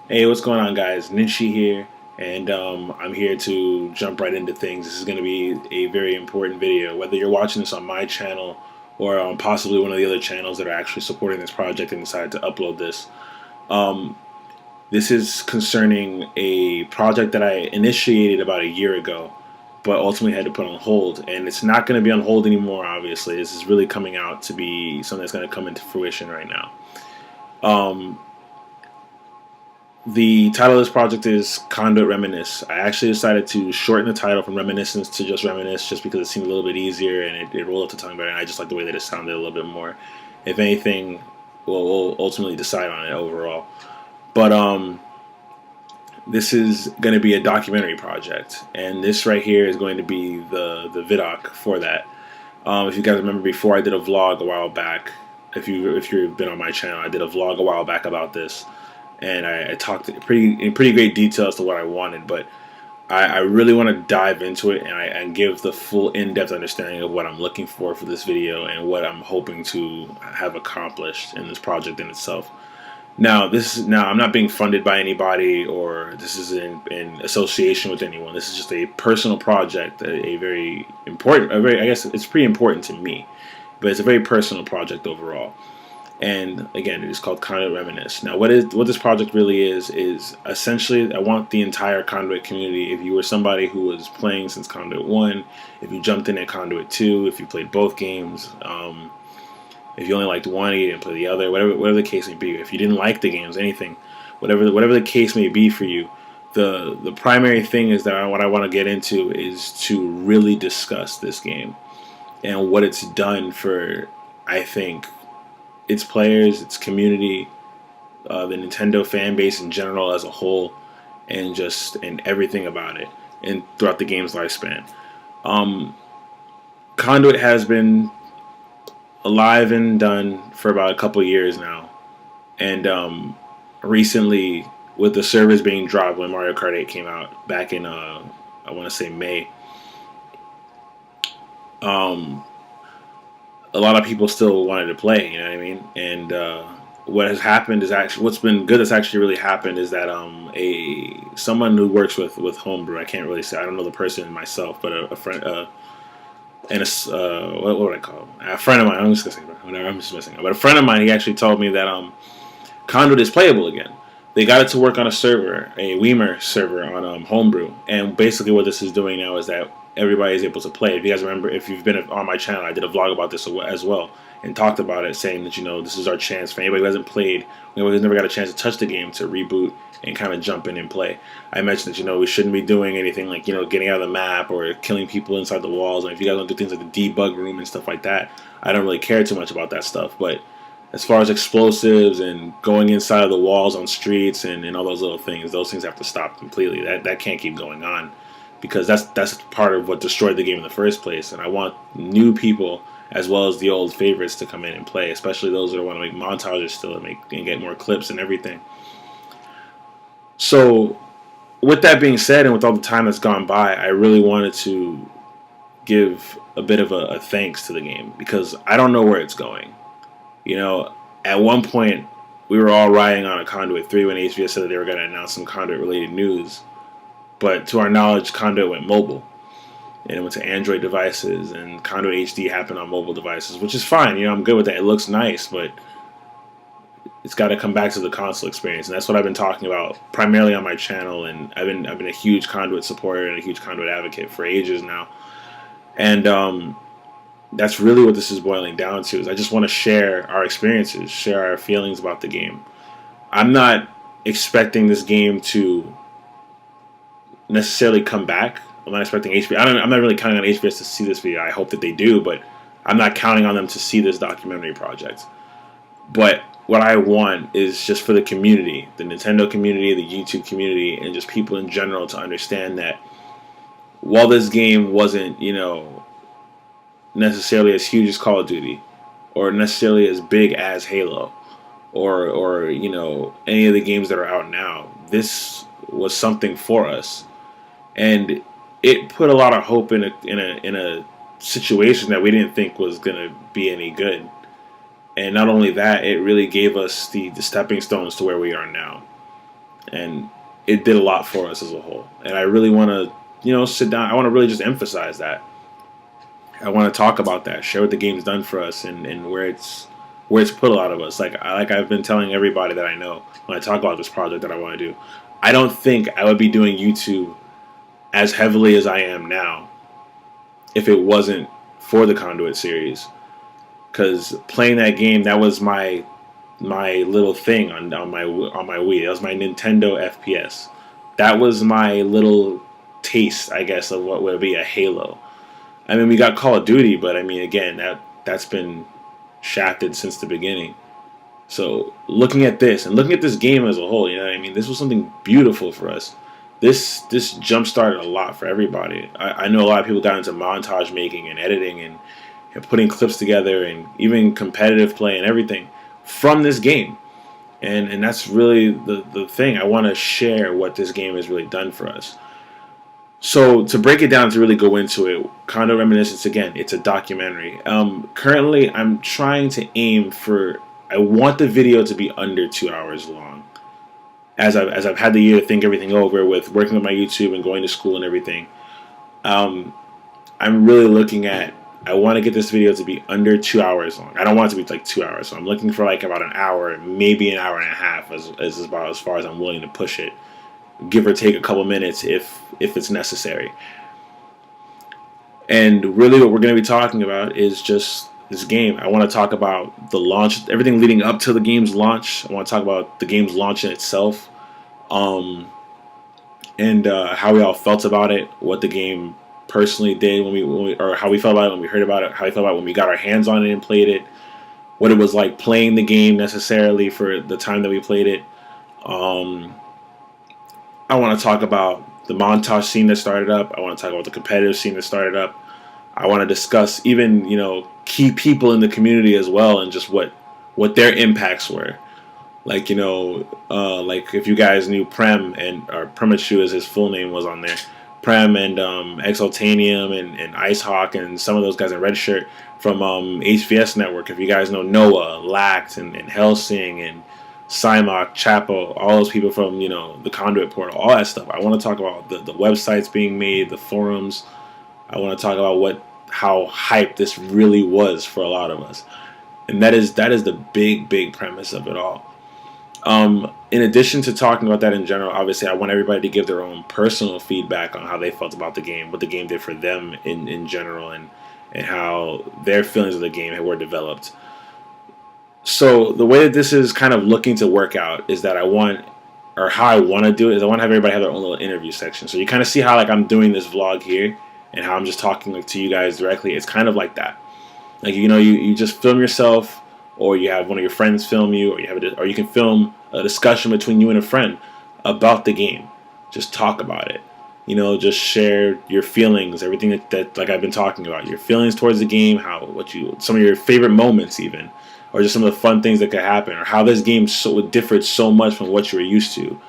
Hey, what's going on, guys? Ninshi here, and I'm here to jump right into things. This is going to be a very important video. Whether you're watching this on my channel or on possibly one of the other channels that are actually supporting this project and decided to upload this, this is concerning a project that I initiated about a year ago, but ultimately had to put on hold. And it's not going to be on hold anymore, obviously. This is really coming out to be something that's going to come into fruition right now. Um, The title of this project is Conduit Reminisce. I actually decided to shorten the title from Reminiscence to just Reminisce just because it seemed a little bit easier and it rolled off the tongue better, and I just like the way that it sounded a little bit more. If anything, we'll ultimately decide on it overall. But this is going to be a documentary project, and this right here is going to be the ViDoc for that. If you guys remember, before I did a vlog a while back. If you've been on my channel, I did a vlog a while back about this, and I talked in pretty great detail as to what I wanted, but I really want to dive into it and give the full in-depth understanding of what I'm looking for this video and what I'm hoping to have accomplished in this project in itself. Now I'm not being funded by anybody, or this is in association with anyone. This is just a personal project, a very important, I guess it's pretty important to me, but it's a very personal project overall. And again, it is called Conduit Reminisce. Now, what this project really is essentially, I want the entire Conduit community. If you were somebody who was playing since Conduit 1, if you jumped in at Conduit 2, if you played both games, if you only liked one, you didn't play the other, whatever the case may be. If you didn't like the games, anything, whatever the case may be for you, the primary thing is that what I want to get into is to really discuss this game and what it's done for, I think, its players, its community, the Nintendo fan base in general as a whole, and everything about it, and throughout the game's lifespan. Um, Conduit has been alive and done for about a couple years now, and recently, with the servers being dropped when Mario Kart 8 came out back in I want to say May. Um, a lot of people still wanted to play, you know what I mean? And what has happened is actually, what's been good that's actually really happened is that a someone who works with homebrew, I can't really say, I don't know the person myself, but a friend, and what would I call him? A friend of mine, I'm just gonna say whatever, I'm just messing up, but a friend of mine, he actually told me that Conduit is playable again. They got it to work on a server, a Weimer server on Homebrew, and basically what this is doing now is that everybody is able to play. If you guys remember, if you've been on my channel, I did a vlog about this as well, and talked about it, saying that this is our chance for anybody who hasn't played, anybody who's never got a chance to touch the game, to reboot and kind of jump in and play. I mentioned that we shouldn't be doing anything like getting out of the map or killing people inside the walls. And if you guys don't do things like the debug room and stuff like that, I don't really care too much about that stuff, but as far as explosives and going inside of the walls on streets and all those little things, those things have to stop completely. That can't keep going on, because that's part of what destroyed the game in the first place. And I want new people as well as the old favorites to come in and play, especially those that want to make montages still and get more clips and everything. So, with that being said, and with all the time that's gone by, I really wanted to give a bit of a thanks to the game, because I don't know where it's going. At one point, we were all riding on a Conduit 3 when HBS said that they were going to announce some Conduit-related news. But to our knowledge, Conduit went mobile. And it went to Android devices, and Conduit HD happened on mobile devices, which is fine. I'm good with that. It looks nice, but it's got to come back to the console experience. And that's what I've been talking about primarily on my channel. And I've been a huge Conduit supporter and a huge Conduit advocate for ages now. And that's really what this is boiling down to. Is I just want to share our experiences, share our feelings about the game. I'm not expecting this game to necessarily come back. I'm not expecting HBS. I'm not really counting on HBS to see this video. I hope that they do, but I'm not counting on them to see this documentary project. But what I want is just for the community, the Nintendo community, the YouTube community, and just people in general to understand that while this game wasn't, necessarily as huge as Call of Duty, or necessarily as big as Halo, or any of the games that are out now, this was something for us, and it put a lot of hope in a situation that we didn't think was gonna be any good. And not only that, it really gave us the stepping stones to where we are now. and it did a lot for us as a whole. And I really want to, sit down. I want to really just emphasize that. I want to talk about that, share what the game's done for us, and where it's put a lot of us. Like I've been telling everybody that I know when I talk about this project that I want to do. I don't think I would be doing YouTube as heavily as I am now if it wasn't for the Conduit series. Because playing that game, that was my little thing on my Wii. That was my Nintendo FPS. That was my little taste, I guess, of what would be a Halo. I mean, we got Call of Duty, but I mean, again, that's been shafted since the beginning. So looking at this and looking at this game as a whole, you know what I mean? This was something beautiful for us. This jump started a lot for everybody. I know a lot of people got into montage making and editing and putting clips together and even competitive play and everything from this game. And that's really the thing. I want to share what this game has really done for us. So to break it down, to really go into it, Conduit Reminisce, again, it's a documentary. Currently, I'm trying to aim for, I want the video to be under 2 hours long. As I've had the year to think everything over with working with my YouTube and going to school and everything, I'm really looking at, I want to get this video to be under 2 hours long. I don't want it to be like 2 hours. So I'm looking for like about an hour, maybe an hour and a half as about as far as I'm willing to push it. Give or take a couple minutes if it's necessary. And really what we're going to be talking about is just this game. I want to talk about the launch, everything leading up to the game's launch. I want to talk about the game's launch in itself, and how we all felt about it, what the game personally did when we or how we felt about it when we heard about it, how we felt about it when we got our hands on it and played it, what it was like playing the game necessarily for the time that we played it. I want to talk about the montage scene that started up. I want to talk about the competitive scene that started up. I want to discuss even, key people in the community as well and just what their impacts were. Like, like if you guys knew Prem or Premachu as his full name was on there. Prem and Exaltanium and Icehawk and some of those guys in Red Shirt from HVS Network. If you guys know Noah, Lact, and Helsing and Cymock, Chapo, all those people from, the Conduit portal, all that stuff. I want to talk about the websites being made, the forums. I want to talk about how hype this really was for a lot of us. And that is the big premise of it all. In addition to talking about that in general, obviously I want everybody to give their own personal feedback on how they felt about the game, what the game did for them in general, and how their feelings of the game were developed. So the way that this is kind of looking to work out is that how I want to do it is I want to have everybody have their own little interview section. So you kind of see how like I'm doing this vlog here and how I'm just talking like to you guys directly. It's kind of like that. Like, you just film yourself, or you have one of your friends film you, or you can film a discussion between you and a friend about the game. Just talk about it. Just share your feelings, everything that like I've been talking about, your feelings towards the game, some of your favorite moments even, or just some of the fun things that could happen, or how this game differed so much from what you were used to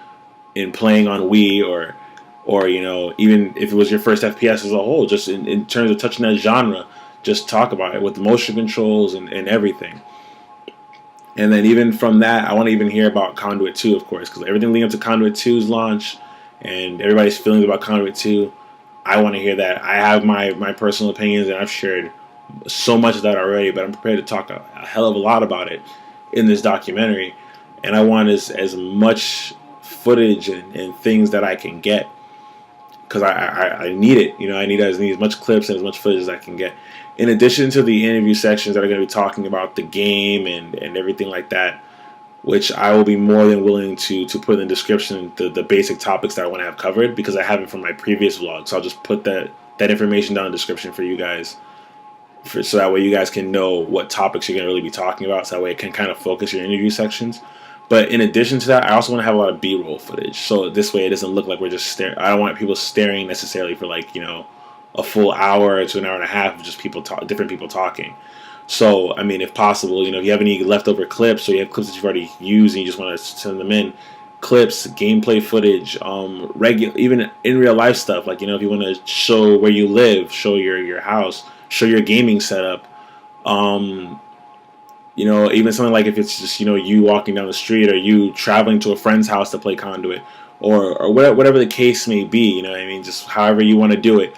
in playing on Wii, or even if it was your first FPS as a whole, just in terms of touching that genre, just talk about it with the motion controls and everything. And then even from that, I want to even hear about Conduit 2, of course, because everything leading up to Conduit 2's launch and everybody's feelings about Conduit 2, I want to hear that. I have my personal opinions, and I've shared so much of that already, but I'm prepared to talk a hell of a lot about it in this documentary. And I want as much footage and things that I can get, because I need it. I need as much clips and as much footage as I can get. In addition to the interview sections that are going to be talking about the game and everything like that, which I will be more than willing to put in the description, the basic topics that I want to have covered, because I have it from my previous vlog. So I'll just put that information down in the description for you guys, so that way you guys can know what topics you're going to really be talking about, so that way it can kind of focus your interview sections. But in addition to that, I also want to have a lot of B-roll footage, so this way it doesn't look like we're just staring. I don't want people staring necessarily for like, a full hour to an hour and a half of just different people talking. So, I mean, if possible, if you have any leftover clips, or you have clips that you've already used and you just want to send them in, clips, gameplay footage, even in real life stuff, like, if you want to show where you live, show your house, show your gaming setup, You know, even something like if it's just, you know, you walking down the street or you traveling to a friend's house to play Conduit, or whatever the case may be, you know what I mean? Just however you want to do it.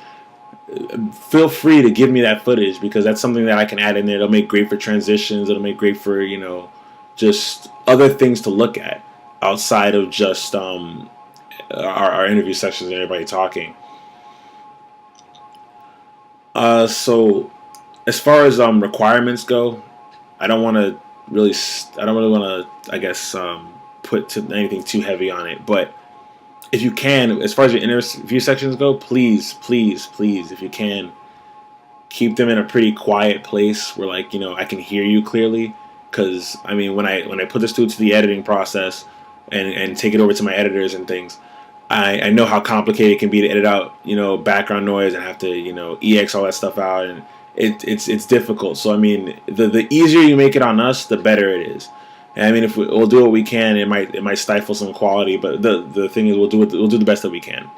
Feel free to give me that footage, because that's something that I can add in there. It'll make great for transitions. It'll make great for, you know, just other things to look at outside of just our interview sessions and everybody talking. So as far as requirements go, I don't want to really, I don't really want to, I guess, put anything too heavy on it. But if you can, as far as your interview sections go, please, please, please, if you can, keep them in a pretty quiet place where, like, you know, I can hear you clearly. Because I mean, when I put this to the editing process and take it over to my editors and things, I know how complicated it can be to edit out, you know, background noise and have to, you know, EX all that stuff out, and it's difficult. So I mean, the easier you make it on us, the better it is. And I mean, if we'll do what we can, it might stifle some quality, but the thing is, we'll do the best that we can.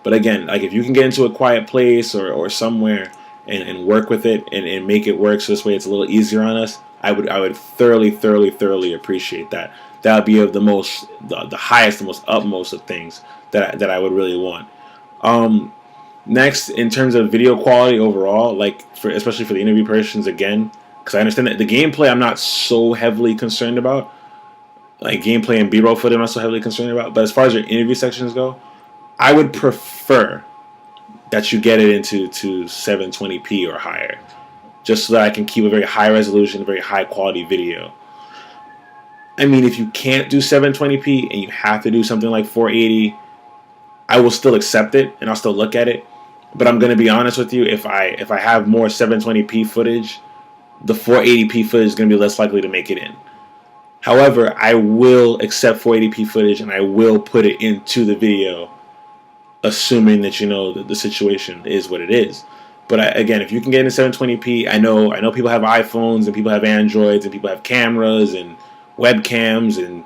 But again, like, if you can get into a quiet place or somewhere and work with it and make it work, so this way it's a little easier on us, I would thoroughly appreciate that. That would be of the highest, the most utmost of things that I would really want. Next, in terms of video quality overall, like, especially for the interview portions, again, because I understand that the gameplay I'm not so heavily concerned about. Like, gameplay and B-roll footage I'm not so heavily concerned about. But as far as your interview sections go, I would prefer that you get it into 720p or higher, just so that I can keep a very high resolution, very high quality video. I mean, if you can't do 720p and you have to do something like 480, I will still accept it and I'll still look at it. But I'm going to be honest with you, if I have more 720p footage, the 480p footage is going to be less likely to make it in. However, I will accept 480p footage and I will put it into the video, assuming that, you know, the situation is what it is. But again, if you can get into 720p, I know people have iPhones and people have Androids and people have cameras and webcams and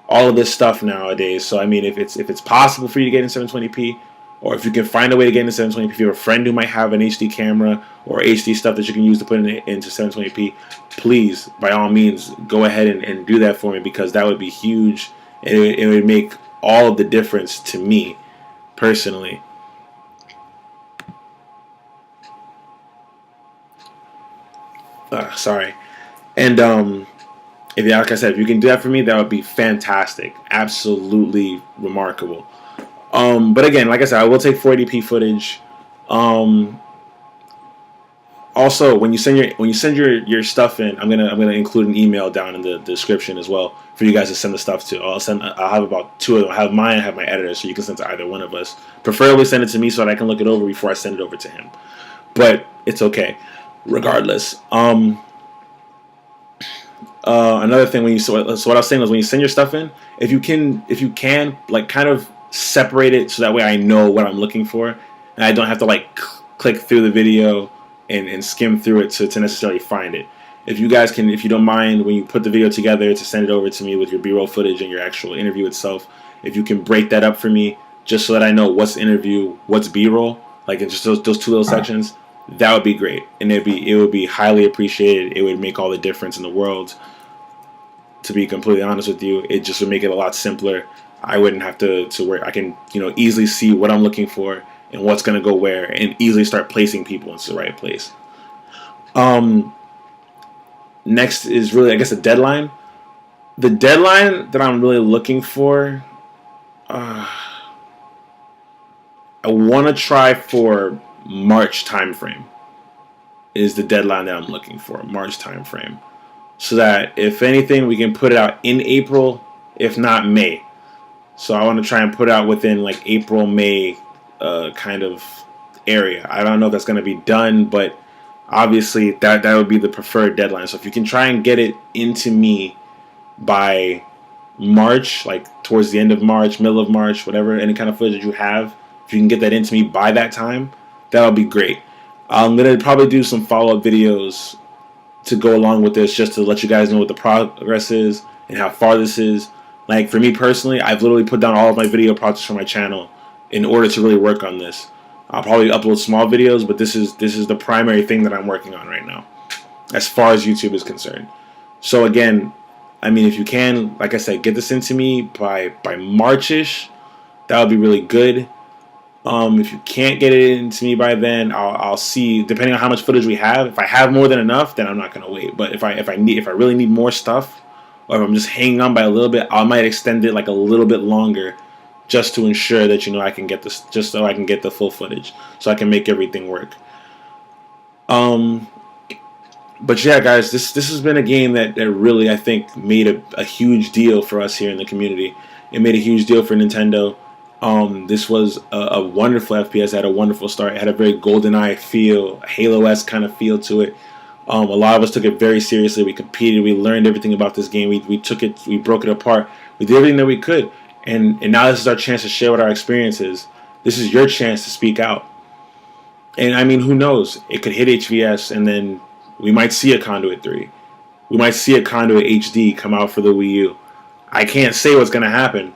all of this stuff nowadays. So I mean, if it's possible for you to get in 720p, or if you can find a way to get into 720p, if you have a friend who might have an HD camera or HD stuff that you can use to put into 720p, please, by all means, go ahead and do that for me, because that would be huge, and it would make all of the difference to me personally. Sorry. And if, like I said, if you can do that for me, that would be fantastic. Absolutely remarkable. But again, like I said, I will take 480p footage. Also, when you send your stuff in, I'm gonna include an email down in the description as well for you guys to send the stuff to. I'll have about 2 of them. I have mine, I have my editor, so you can send to either one of us. Preferably send it to me so that I can look it over before I send it over to him. But it's okay, regardless. Another thing, so what I was saying was, when you send your stuff in, if you can, like, kind of separate it so that way I know what I'm looking for, and I don't have to, like, click through the video and skim through it to necessarily find it. If you guys can, if you don't mind, when you put the video together, to send it over to me with your B-roll footage and your actual interview itself, if you can break that up for me, just so that I know what's interview, what's B-roll, like, in just those 2 little sections, that would be great, and it would be highly appreciated. It would make all the difference in the world. To be completely honest with you, it just would make it a lot simpler. I wouldn't have to work. I can, you know, easily see what I'm looking for and what's going to go where, and easily start placing people into the right place. Next is really, I guess, a deadline. The deadline that I'm really looking for, I want to try for March timeframe. Is the deadline that I'm looking for, March timeframe. So that, if anything, we can put it out in April, if not May. So I want to try and put it out within, like, April, May kind of area. I don't know if that's going to be done, but obviously that would be the preferred deadline. So if you can try and get it into me by March, like towards the end of March, middle of March, whatever, any kind of footage you have, if you can get that into me by that time, that would be great. I'm going to probably do some follow-up videos to go along with this, just to let you guys know what the progress is and how far this is. Like, for me personally, I've literally put down all of my video projects for my channel in order to really work on this. I'll probably upload small videos, but this is the primary thing that I'm working on right now, as far as YouTube is concerned. So again, I mean, if you can, like I said, get this into me by Marchish, that would be really good. If you can't get it into me by then, I'll see. Depending on how much footage we have, if I have more than enough, then I'm not gonna wait. But if I really need more stuff, or if I'm just hanging on by a little bit, I might extend it like a little bit longer, just to ensure that I can get this, just so I can get the full footage, so I can make everything work. But yeah, guys, this has been a game that really, I think, made a huge deal for us here in the community. It made a huge deal for Nintendo. This was a wonderful FPS. It had a wonderful start. It had a very GoldenEye feel, Halo-esque kind of feel to it. A lot of us took it very seriously. We competed. We learned everything about this game. We took it. We broke it apart. We did everything that we could. And now this is our chance to share what our experience is. This is your chance to speak out. And I mean, who knows? It could hit HVS, and then we might see a Conduit 3. We might see a Conduit HD come out for the Wii U. I can't say what's going to happen,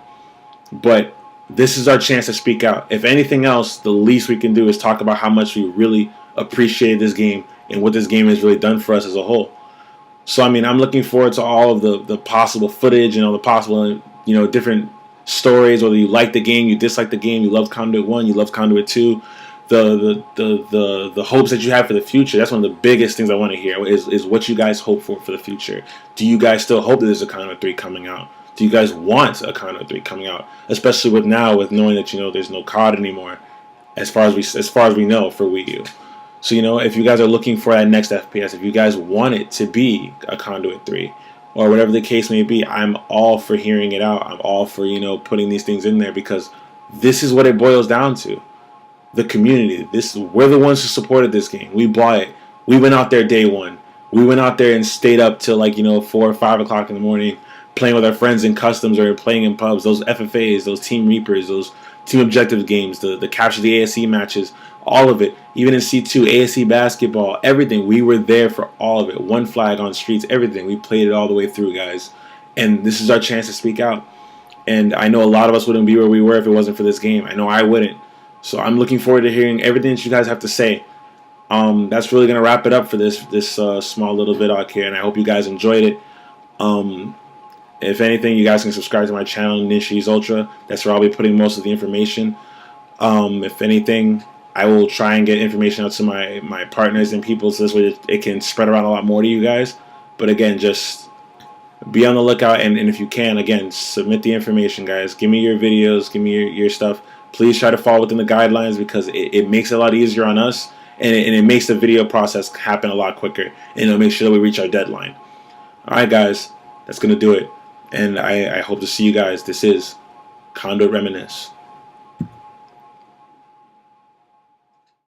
but this is our chance to speak out. If anything else, the least we can do is talk about how much we really appreciate this game and what this game has really done for us as a whole. So, I mean, I'm looking forward to all of the possible footage and all the possible, different stories, whether you like the game, you dislike the game, you love Conduit 1, you love Conduit 2, the hopes that you have for the future. That's one of the biggest things I want to hear is what you guys hope for the future. Do you guys still hope that there's a Conduit 3 coming out? Do you guys want a Conduit 3 coming out? Especially with knowing that there's no COD anymore, as far as we know for Wii U. So if you guys are looking for that next FPS, if you guys want it to be a Conduit 3, or whatever the case may be, I'm all for hearing it out. I'm all for putting these things in there, because this is what it boils down to. The community. We're the ones who supported this game. We bought it. We went out there day one. We went out there and stayed up till 4 or 5 o'clock in the morning, playing with our friends in customs or playing in pubs. Those FFAs, those Team Reapers, those Team Objectives games, the capture the ASE matches, all of it. Even in C2, ASE basketball, everything. We were there for all of it. One flag on streets, everything. We played it all the way through, guys. And this is our chance to speak out. And I know a lot of us wouldn't be where we were if it wasn't for this game. I know I wouldn't. So I'm looking forward to hearing everything that you guys have to say. That's really going to wrap it up for this small little ViDoc here, and I hope you guys enjoyed it. If anything, you guys can subscribe to my channel, Nishi's Ultra. That's where I'll be putting most of the information. If anything, I will try and get information out to my partners and people, so this way it can spread around a lot more to you guys. But again, just be on the lookout, and if you can, again, submit the information, guys. Give me your videos, give me your stuff. Please try to fall within the guidelines, because it makes it a lot easier on us, and it makes the video process happen a lot quicker, and it'll make sure that we reach our deadline. Alright, guys, that's going to do it, and I hope to see you guys. This is Conduit Reminisce.